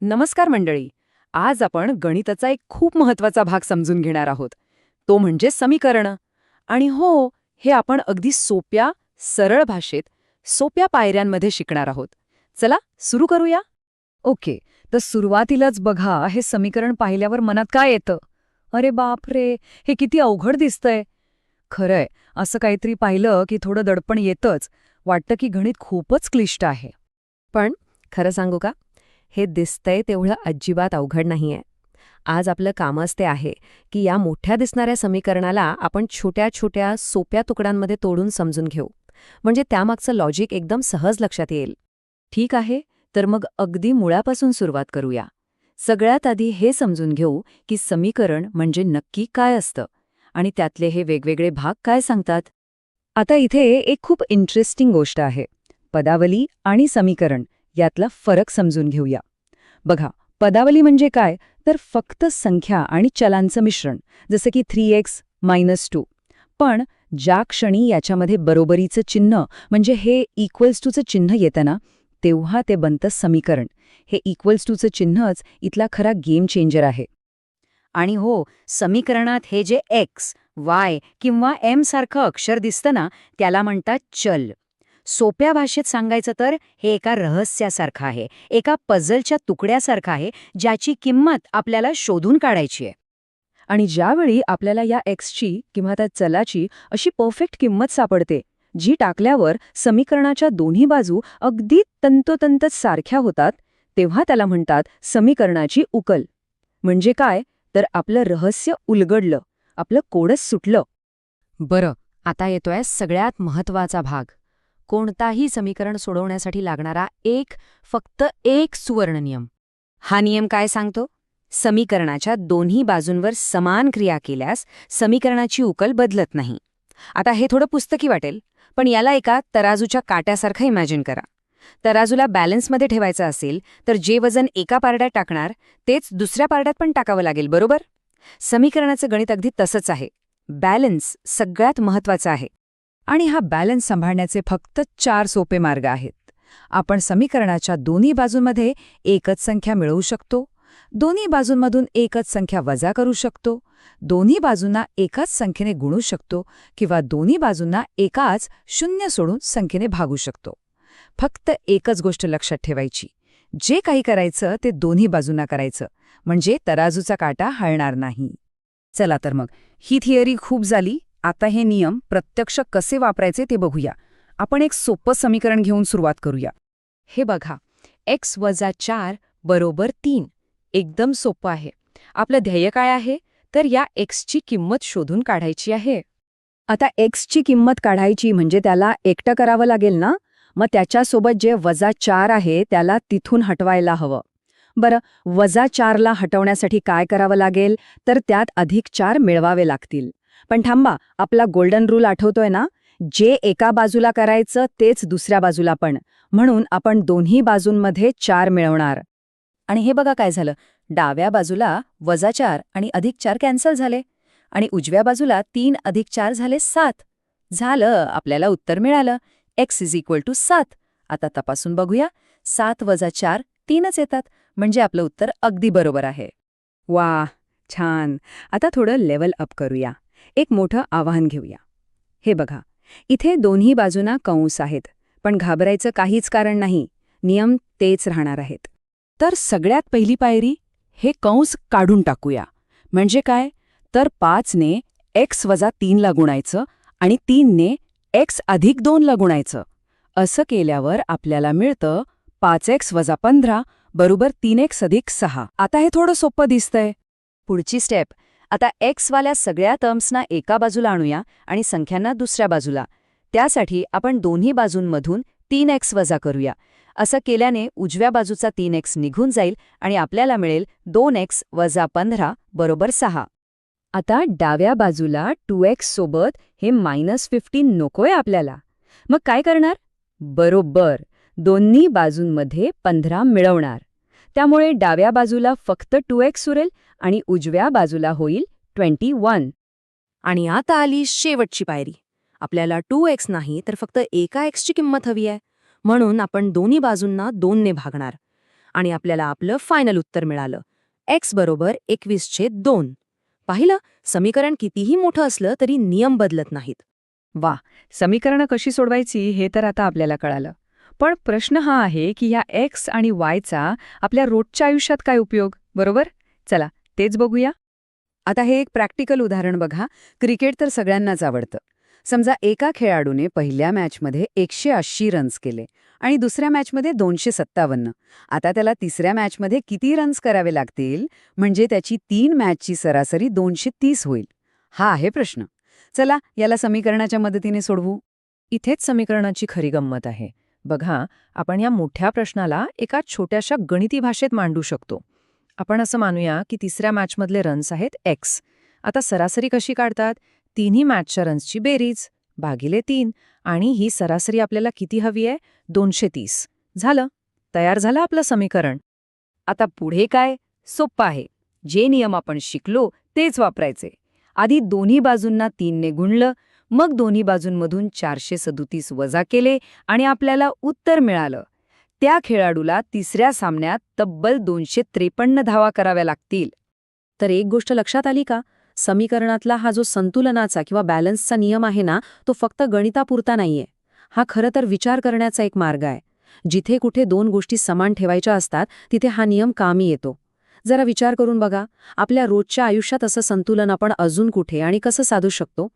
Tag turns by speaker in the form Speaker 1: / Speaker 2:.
Speaker 1: नमस्कार मंडळी. आज आपण गणिताचा एक खूप महत्वाचा भाग समजून घेणार आहोत. तो म्हणजे समीकरणं. आणि हो, हे आपण अगदी सोप्या, सरळ भाषेत, सोप्या पायऱ्यांमध्ये शिकणार आहोत. चला सुरू करूया.
Speaker 2: ओके, तर सुरुवातीलाच बघा हे समीकरण पाहिल्यावर मनात काय येतं? अरे बापरे, हे किती अवघड दिसतंय. खरंय, असं काहीतरी पाहिलं की थोडं दडपण येतंच. वाटतं की गणित खूपच क्लिष्ट आहे.
Speaker 3: पण खरं सांगू का, हे दिसतंय तेवढं अजिबात अवघड नाहीये. आज आपलं कामच ते आहे की या मोठ्या दिसणाऱ्या समीकरणाला आपण छोट्या छोट्या सोप्या तुकड्यांमध्ये तोडून समजून घेऊ, म्हणजे त्यामागचं लॉजिक एकदम सहज लक्षात येईल.
Speaker 1: ठीक आहे, तर मग अगदी मुळापासून सुरुवात करूया. सगळ्यात आधी हे समजून घेऊ की समीकरण म्हणजे नक्की काय असतं आणि त्यातले हे वेगवेगळे भाग काय सांगतात.
Speaker 2: आता इथे एक खूप इंटरेस्टिंग गोष्ट आहे. पदावली आणि समीकरण यातला फरक समजून घेऊया. बघा, पदावली म्हणजे काय, तर फक्त संख्या आणि चलांचं मिश्रण, जसं की 3x-2. पण ज्या क्षणी याच्यामध्ये बरोबरीचं चिन्ह म्हणजे हे इक्वल्स टूचं चिन्ह येतं ना, तेव्हा ते बनतं समीकरण. हे इक्वल्स टूचं चिन्हच इथला खरा गेम चेंजर आहे.
Speaker 1: आणि हो, समीकरणात हे जे एक्स, वाय किंवा एम सारखं अक्षर दिसतं ना, त्याला म्हणतात चल. सोप्या भाषेत सांगायचं तर हे एका रहस्यासारखं आहे, एका पझलच्या तुकड्यासारखं आहे, ज्याची किंमत आपल्याला शोधून काढायची आहे.
Speaker 2: आणि ज्यावेळी आपल्याला या एक्सची किंवा त्या चलाची अशी परफेक्ट किंमत सापडते, जी टाकल्यावर समीकरणाच्या दोन्ही बाजू अगदी तंतोतंत सारख्या होतात, तेव्हा त्याला म्हणतात समीकरणाची उकल. म्हणजे काय, तर आपलं रहस्य उलगडलं, आपलं कोडच सुटलं.
Speaker 3: बरं, आता येतोय सगळ्यात महत्त्वाचा भाग. कोणताही समीकरण सोडवण्यासाठी लागणारा फक्त एक सुवर्णनियम.
Speaker 1: हा नियम काय सांगतो? समीकरणाच्या दोन्ही बाजूंवर समान क्रिया केल्यास समीकरणाची उकल बदलत नाही. आता हे थोडं पुस्तकी वाटेल, पण याला एका तराजूच्या काट्यासारखं इमॅजिन करा. तराजूला बॅलन्समध्ये ठेवायचं असेल तर जे वजन एका पारड्यात टाकणार तेच दुसऱ्या पारड्यात पण टाकावं लागेल, बरोबर? समीकरणाचं गणित अगदी तसंच आहे. बॅलन्स सगळ्यात महत्वाचं आहे.
Speaker 2: आणि हा बॅलन्स सांभाळण्याचे फक्त 4 सोपे मार्ग आहेत. आपण समीकरणाच्या दोन्ही बाजूंमध्ये एकच संख्या मिळवू शकतो, दोन्ही बाजूंमधून एकच संख्या वजा करू शकतो, दोन्ही बाजूंना एकाच संख्येने गुणू शकतो किंवा दोन्ही बाजूंना एकाच शून्य सोडून संख्येने भागू शकतो. फक्त एकच गोष्ट लक्षात ठेवायची, जे काही करायचं ते दोन्ही बाजूंना करायचं, म्हणजे तराजूचा काटा हलणार नाही. चला तर मग, ही थिअरी खूप झाली. आता हे नियम प्रत्यक्ष कसे वापरायचे ते बघूया. आपण एक सोपं समीकरण घेऊन सुरुवात करूया.
Speaker 3: हे बघा, x-4 = 3. एकदम सोपं आहे. आपलं ध्येय काय आहे, तर या एक्सची किंमत शोधून काढायची आहे.
Speaker 2: आता एक्सची किंमत काढायची म्हणजे त्याला एकटं करावं लागेल ना, मग त्याच्यासोबत जे -4 आहे त्याला तिथून हटवायला हवं. बरं, -4ला हटवण्यासाठी काय करावं लागेल, तर त्यात +4 मिळवावे लागतील. पण थांबा, आपला गोल्डन रूल आठवतोय ना, जे एका बाजूला करायचं तेच दुसऱ्या बाजूला पण. म्हणून आपण दोन्ही बाजूंमध्ये 4 मिळवणार.
Speaker 1: आणि हे बघा काय झालं, डाव्या बाजूला -4 आणि +4 कॅन्सल झाले आणि उजव्या बाजूला 3 + 4 झाले 7. झालं, आपल्याला उत्तर मिळालं. x = 7. आता तपासून बघूया. 7 - 4 3च येतात, म्हणजे आपलं उत्तर अगदी बरोबर आहे.
Speaker 2: वा, छान. आता थोडं लेवल अप करूया. एक मोठं आव्हान घेऊया. हे बघा, इथे दोन्ही बाजूंना कंस आहेत, पण घाबरायचं काहीच कारण नाही. नियम तेच राहणार आहेत. तर सगळ्यात पहिली पायरी, हे कंस काढून टाकूया. म्हणजे काय, तर 5ने x - 3ला गुणायचं आणि 3ने x + 2ला गुणायचं. असं केल्यावर आपल्याला मिळतं 5x - 15 = 3x + 6. आता हे थोडं सोपं दिसतंय.
Speaker 1: पुढची स्टेप, आता एक्सवाल्या सगळ्या टर्म्सना एका बाजूला आणूया आणि संख्यांना दुसऱ्या बाजूला. त्यासाठी आपण दोन्ही बाजूंमधून 3x वजा करूया. असं केल्याने उजव्या बाजूचा 3x निघून जाईल आणि आपल्याला मिळेल 2x - 15 = 6.
Speaker 2: आता डाव्या बाजूला 2x सोबत हे -15 नकोय आपल्याला. मग काय करणार? बरोबर, दोन्ही बाजूंमध्ये 15 मिळवणार. त्यामुळे डाव्या बाजूला फक्त 2x उरेल आणि उजव्या बाजूला होईल 21.
Speaker 3: आणि आता आली शेवटची पायरी. आपल्याला 2x नाही तर फक्त एका एक्सची किंमत हवी आहे. म्हणून आपण दोन्ही बाजूंना 2ने भागणार. आणि आपल्याला आपलं फायनल उत्तर मिळालं. x बरोबर 21/2. पाहिलं, समीकरण कितीही मोठं असलं तरी नियम बदलत नाहीत.
Speaker 2: वा, समीकरणं कशी सोडवायची हे तर आता आपल्याला कळालं. पण प्रश्न हा आहे की या एक्स आणि वायचा आपल्या रोजच्या आयुष्यात काय उपयोग, बरोबर? चला, तेच बघूया.
Speaker 1: आता हे एक प्रॅक्टिकल उदाहरण बघा. क्रिकेट तर सगळ्यांनाच आवडतं. समजा एका खेळाडूने पहिल्या मॅचमध्ये 180 रन्स केले आणि दुसऱ्या मॅचमध्ये 257. आता त्याला तिसऱ्या मॅचमध्ये किती रन्स करावे लागतील म्हणजे त्याची 3 मॅचची सरासरी 230 होईल? हा आहे प्रश्न. चला याला समीकरणाच्या मदतीने सोडवू.
Speaker 3: इथेच समीकरणाची खरी गंमत आहे. बघा, आपण या मोठ्या प्रश्नाला एका छोट्याशा गणिती भाषेत मांडू शकतो. आपण असं मानूया की तिसऱ्या मॅचमधले रन्स आहेत x. आता सरासरी कशी काढतात? तिन्ही मॅचच्या रन्सची बेरीज भागिले 3 आणि ही सरासरी आपल्याला किती हवी आहे? 230. झालं, तयार झालं आपलं समीकरण.
Speaker 1: आता पुढे काय? सोप्पं आहे. जे नियम आपण शिकलो तेच वापरायचे. आधी दोन्ही बाजूंना 3 ने गुणलं, मग दोन्ही बाजूंमधून 437 वजा केले आणि आपल्याला उत्तर मिळालं. त्या खेळाडूला तिसऱ्या सामन्यात तब्बल 253 धावा कराव्या लागतील.
Speaker 3: तर एक गोष्ट लक्षात आली का? समीकरणातला हा जो संतुलनाचा किंवा बॅलन्सचा नियम आहे ना, तो फक्त गणितापुरता नाहीये. हा खरं तर विचार करण्याचा एक मार्ग आहे. जिथे कुठे दोन गोष्टी समान ठेवायच्या असतात तिथे हा नियम कामी येतो. जरा विचार करून बघा, आपल्या रोजच्या आयुष्यात असं संतुलन आपण अजून कुठे आणि कसं साधू शकतो?